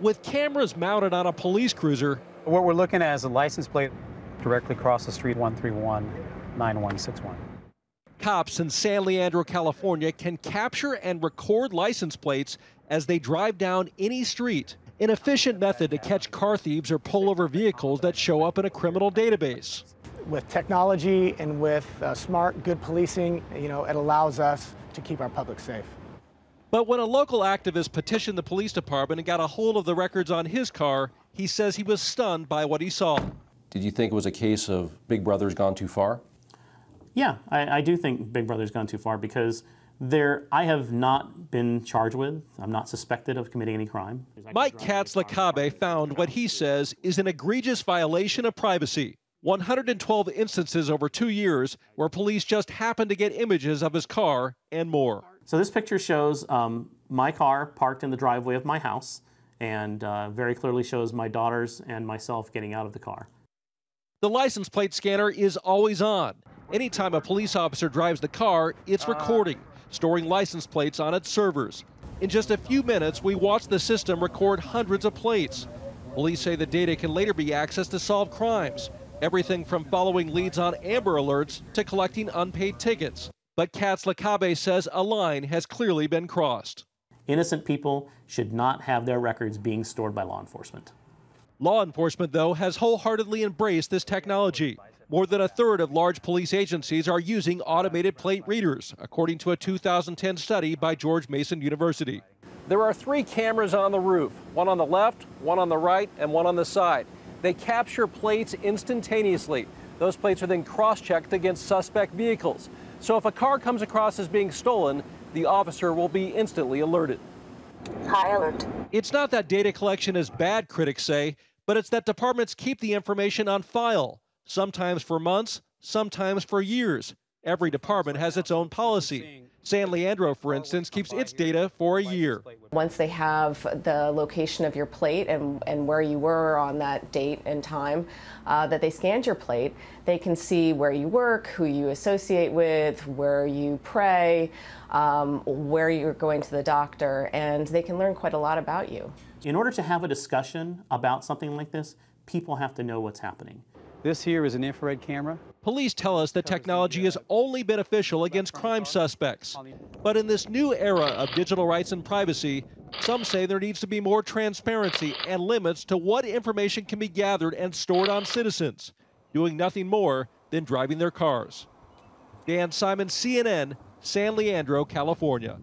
With cameras mounted on a police cruiser, what we're looking at is a license plate directly across the street, 131-9161. cops in San Leandro, California can capture and record license plates as they drive down any street, an efficient method to catch car thieves or pull over vehicles that show up in a criminal database. With technology and with smart, good policing, it allows us to keep our public safe. But when a local activist petitioned the police department and got a hold of the records on his car, he says he was stunned by what he saw. Did you think it was a case of Big Brother's gone too far? Yeah, I do think Big Brother's gone too far because I have not been charged with, I'm not suspected of committing any crime. Mike Katz-Lacabe found what he says is an egregious violation of privacy. 112 instances over 2 years where police just happened to get images of his car and more. So this picture shows my car parked in the driveway of my house and very clearly shows my daughters and myself getting out of the car. The license plate scanner is always on. Anytime a police officer drives the car, it's recording, storing license plates on its servers. In just a few minutes, we watch the system record hundreds of plates. Police say the data can later be accessed to solve crimes. Everything from following leads on Amber Alerts to collecting unpaid tickets. But Katz-Lacabe says a line has clearly been crossed. Innocent people should not have their records being stored by law enforcement. Law enforcement, though, has wholeheartedly embraced this technology. More than a third of large police agencies are using automated plate readers, according to a 2010 study by George Mason University. There are 3 cameras on the roof, one on the left, one on the right, and one on the side. They capture plates instantaneously. Those plates are then cross-checked against suspect vehicles. So if a car comes across as being stolen, the officer will be instantly alerted. High alert. It's not that data collection is bad, critics say, but it's that departments keep the information on file, sometimes for months, sometimes for years. Every department has its own policy. San Leandro, for instance, keeps its data for a year. Once they have the location of your plate and where you were on that date and time that they scanned your plate, they can see where you work, who you associate with, where you pray, where you're going to the doctor, and they can learn quite a lot about you. In order to have a discussion about something like this, people have to know what's happening. This here is an infrared camera. Police tell us that technology is only beneficial against crime suspects. But in this new era of digital rights and privacy, some say there needs to be more transparency and limits to what information can be gathered and stored on citizens, doing nothing more than driving their cars. Dan Simon, CNN, San Leandro, California.